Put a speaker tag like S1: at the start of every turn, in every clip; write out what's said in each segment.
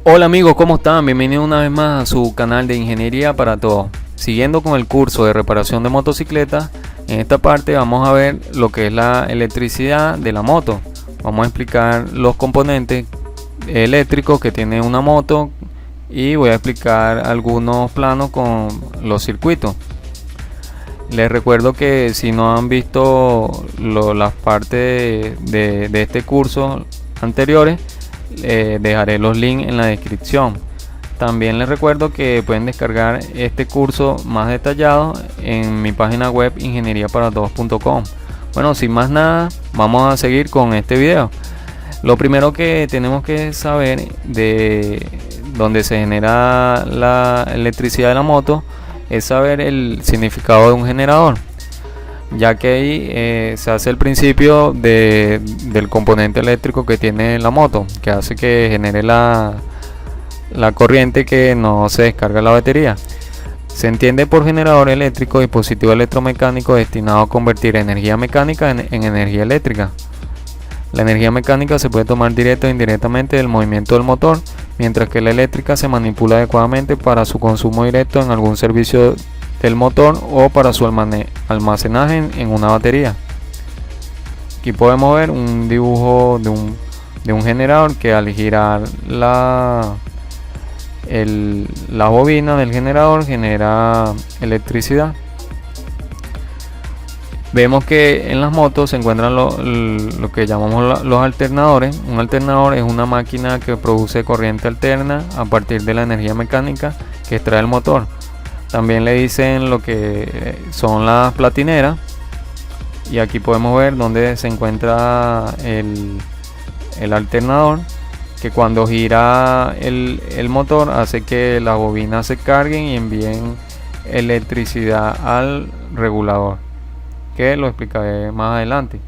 S1: Hola amigos, ¿cómo están? Bienvenidos una vez más a su canal de Ingeniería para Todos. Siguiendo con el curso de reparación de motocicletas, en esta parte vamos a ver lo que es la electricidad de la moto. Vamos a explicar los componentes eléctricos que tiene una moto y voy a explicar algunos planos con los circuitos. Les recuerdo que si no han visto las partes de este curso anteriores, dejaré los links en la descripción. También les recuerdo que pueden descargar este curso más detallado en mi página web ingenieriaparatodos.com. Bueno, sin más nada, vamos a seguir con este video. Lo primero que tenemos que saber de dónde se genera la electricidad de la moto es saber el significado de un generador, ya que ahí se hace el principio del componente eléctrico que tiene la moto, que hace que genere la corriente que no se descarga la batería. Se entiende por generador eléctrico dispositivo electromecánico destinado a convertir energía mecánica en energía eléctrica. La energía mecánica se puede tomar directa o indirectamente del movimiento del motor, mientras que la eléctrica se manipula adecuadamente para su consumo directo en algún servicio del motor o para su almacenaje en una batería. Aquí podemos ver un dibujo de un generador que al girar la bobina del generador genera electricidad. Vemos que en las motos se encuentran lo que llamamos los alternadores. Un alternador es una máquina que produce corriente alterna a partir de la energía mecánica que extrae el motor. También le dicen lo que son las platineras, y aquí podemos ver donde se encuentra el alternador, que cuando gira el motor hace que las bobinas se carguen y envíen electricidad al regulador, que lo explicaré más adelante.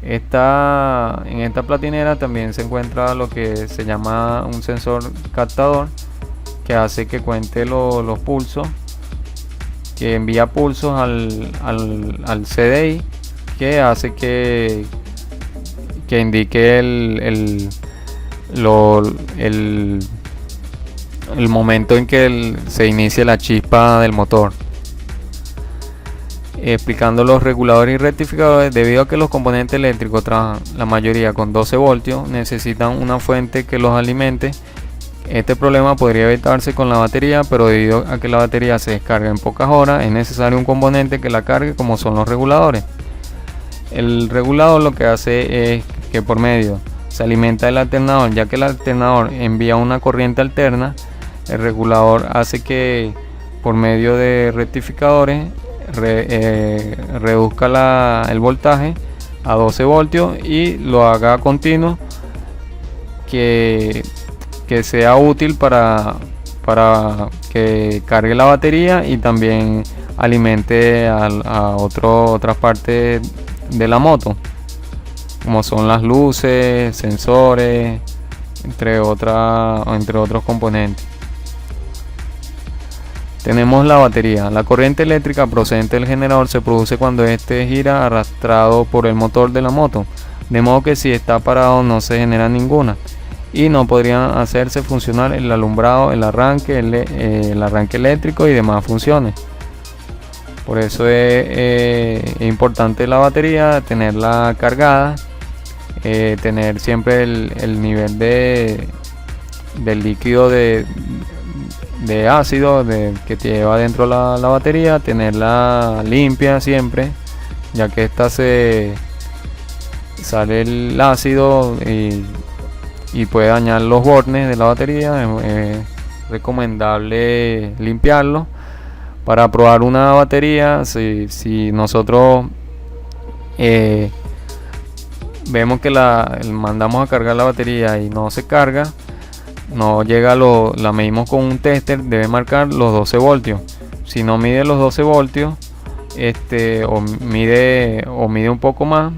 S1: En esta platinera también se encuentra lo que se llama un sensor captador, que hace que cuente los pulsos, que envía pulsos al CDI, que hace que indique el momento en que se inicie la chispa del motor. Explicando los reguladores y rectificadores, debido a que los componentes eléctricos trabajan la mayoría con 12 voltios, necesitan una fuente que los alimente. Este problema podría evitarse con la batería, pero debido a que la batería se descarga en pocas horas, es necesario un componente que la cargue, como son los reguladores. El regulador lo que hace es que por medio se alimenta el alternador, ya que el alternador envía una corriente alterna. El regulador hace que por medio de rectificadores reduzca el voltaje a 12 voltios y lo haga continuo, que sea útil para que cargue la batería y también alimente a otras partes de la moto, como son las luces, sensores, entre otros componentes. Tenemos la batería. La corriente eléctrica procedente del generador se produce cuando este gira arrastrado por el motor de la moto, de modo que si está parado no se genera ninguna, y no podrían hacerse funcionar el alumbrado, el arranque eléctrico y demás funciones. Por eso es importante la batería, tenerla cargada, tener siempre el nivel del líquido de ácido que lleva dentro la batería, tenerla limpia siempre, ya que esta sale el ácido y puede dañar los bornes de la batería. Es recomendable limpiarlo. Para probar una batería, si nosotros vemos que mandamos a cargar la batería y no se carga, no llega, la medimos con un tester, debe marcar los 12 voltios. Si no mide los 12 voltios, o mide un poco más,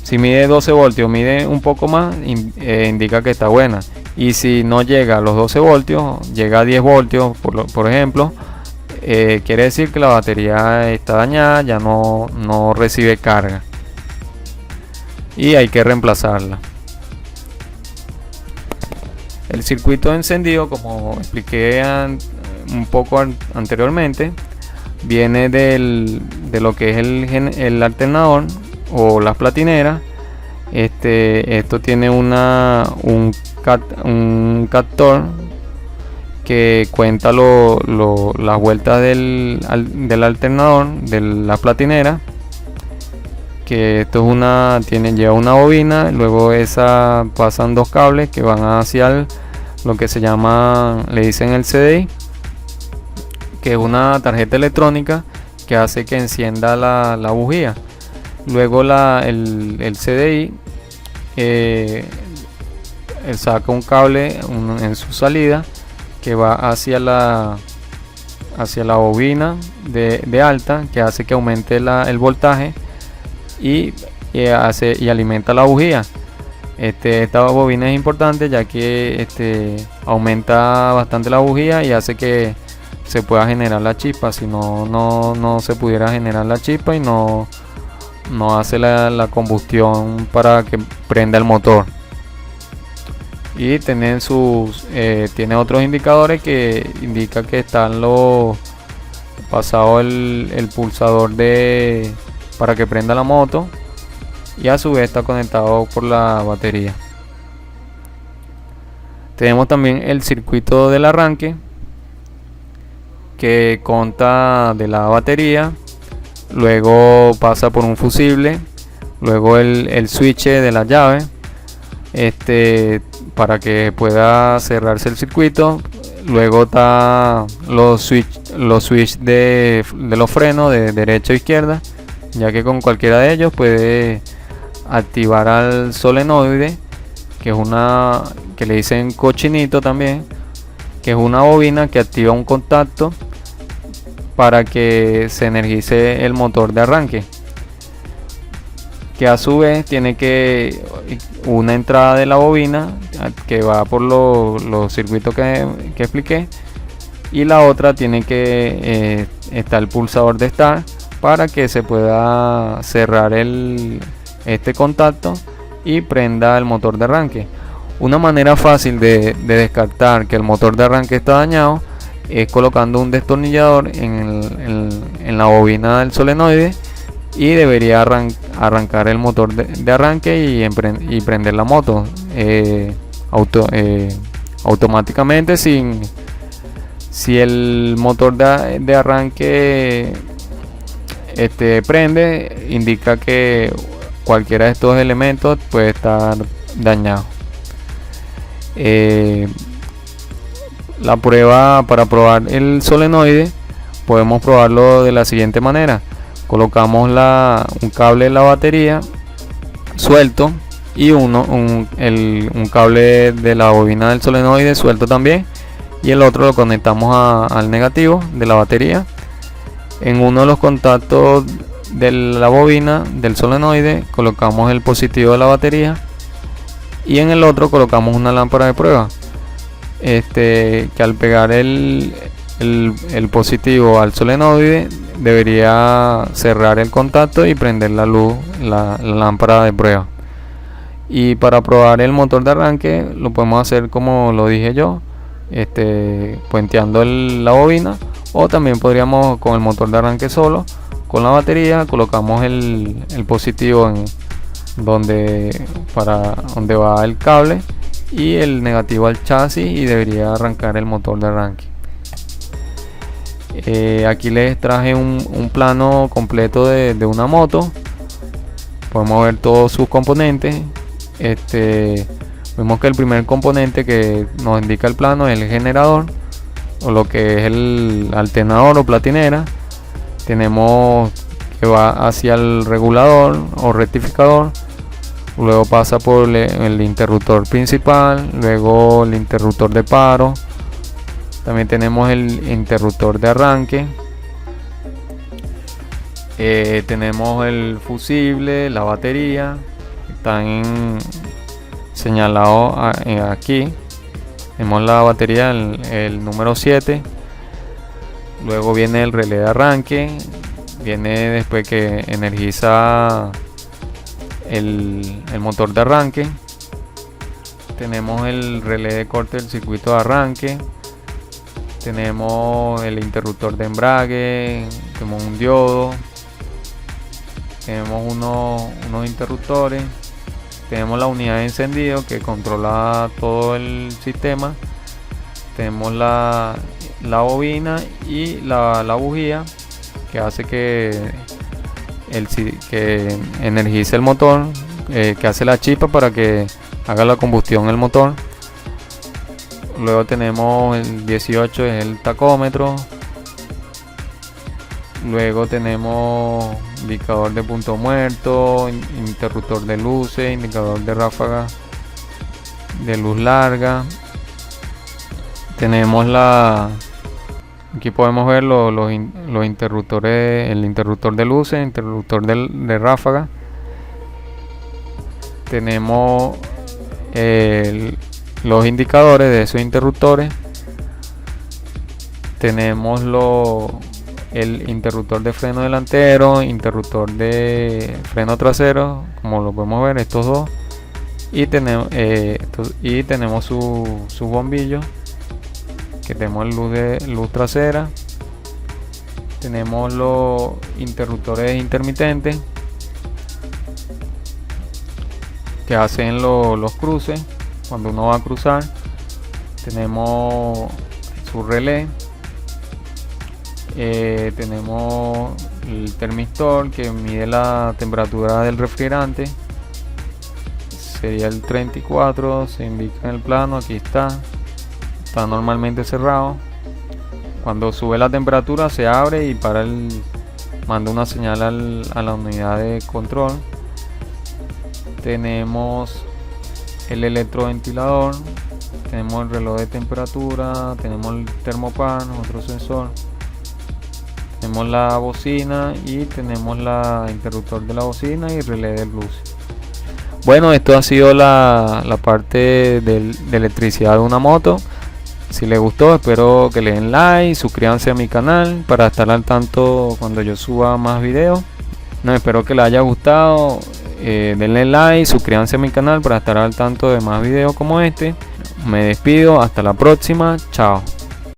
S1: si mide 12 voltios, mide un poco más, indica que está buena. Y si no llega a los 12 voltios, llega a 10 voltios, por ejemplo, quiere decir que la batería está dañada, ya no recibe carga y hay que reemplazarla. El circuito de encendido, como expliqué un poco anteriormente, viene de lo que es el alternador o las platineras. Esto tiene un captor que cuenta las vueltas del alternador de la platinera, que esto lleva una bobina, luego esa pasan dos cables que van hacia lo que se llama, le dicen el CDI, que es una tarjeta electrónica que hace que encienda la bujía. Luego el CDI él saca un cable en su salida que va hacia la bobina de alta, que hace que aumente el voltaje y alimenta la bujía. Esta bobina es importante ya que aumenta bastante la bujía y hace que se pueda generar la chispa. Si no se pudiera generar la chispa y no hace la combustión para que prenda el motor. Y tiene otros indicadores que indica que están pasado el pulsador para que prenda la moto, y a su vez está conectado por la batería. Tenemos también el circuito del arranque, que consta de la batería, luego pasa por un fusible, luego el switch de la llave para que pueda cerrarse el circuito. Luego está los switch de los frenos de derecha o izquierda, ya que con cualquiera de ellos puede activar al solenoide, que es que le dicen cochinito también, que es una bobina que activa un contacto para que se energice el motor de arranque, que a su vez tiene una entrada de la bobina que va por los circuitos que expliqué, y la otra tiene que está el pulsador de start para que se pueda cerrar este contacto y prenda el motor de arranque. Una manera fácil de descartar que el motor de arranque está dañado es colocando un destornillador en la bobina del solenoide, y debería arrancar el motor de arranque y prender la moto automáticamente. Si el motor de arranque prende, indica que cualquiera de estos elementos puede estar dañado. La prueba, para probar el solenoide, podemos probarlo de la siguiente manera. Colocamos un cable de la batería suelto y un cable de la bobina del solenoide suelto también, y el otro lo conectamos al negativo de la batería. En uno de los contactos de la bobina del solenoide colocamos el positivo de la batería, y en el otro colocamos una lámpara de prueba, que al pegar el positivo al solenoide debería cerrar el contacto y prender la luz, la lámpara de prueba. Y para probar el motor de arranque lo podemos hacer como lo dije yo, puenteando la bobina, o también podríamos con el motor de arranque solo. Con la batería colocamos el positivo para donde va el cable, y el negativo al chasis, y debería arrancar el motor de arranque. Aquí les traje un plano completo de una moto. Podemos ver todos sus componentes. Vemos que el primer componente que nos indica el plano es el generador, o lo que es el alternador o platinera. Tenemos que va hacia el regulador o rectificador, luego pasa por el interruptor principal, luego el interruptor de paro. También tenemos el interruptor de arranque. Tenemos el fusible, la batería. Están señalados aquí. Tenemos la batería, el número 7. Luego viene el relé de arranque. Viene después que energiza el motor de arranque. Tenemos el relé de corte del circuito de arranque. Tenemos el interruptor de embrague. Tenemos un diodo. Tenemos unos interruptores. Tenemos la unidad de encendido que controla todo el sistema. Tenemos la bobina y la bujía que hace que energice el motor, que hace la chispa para que haga la combustión el motor. Luego tenemos el 18, es el tacómetro. Luego tenemos indicador de punto muerto, interruptor de luces, indicador de ráfaga de luz larga. Tenemos aquí podemos ver los interruptores, el interruptor de luces, interruptor de ráfaga. Tenemos los indicadores de esos interruptores. Tenemos el interruptor de freno delantero, interruptor de freno trasero, como lo podemos ver, estos dos. Y tenemos su bombillo, que tenemos luz trasera. Tenemos los interruptores intermitentes que hacen los cruces cuando uno va a cruzar. Tenemos su relé. Tenemos el termistor que mide la temperatura del refrigerante. Sería el 34, se indica en el plano, aquí está normalmente cerrado. Cuando sube la temperatura se abre y manda una señal a la unidad de control. Tenemos el electroventilador, tenemos el reloj de temperatura, tenemos el termopan, otro sensor. Tenemos la bocina y tenemos la interruptor de la bocina y relé de luces. Bueno, esto ha sido la parte de electricidad de una moto. Si les gustó, espero que le den like, suscríbanse a mi canal para estar al tanto cuando yo suba más videos. Espero que les haya gustado. Denle like, suscríbanse a mi canal para estar al tanto de más videos como este. Me despido, hasta la próxima, chao.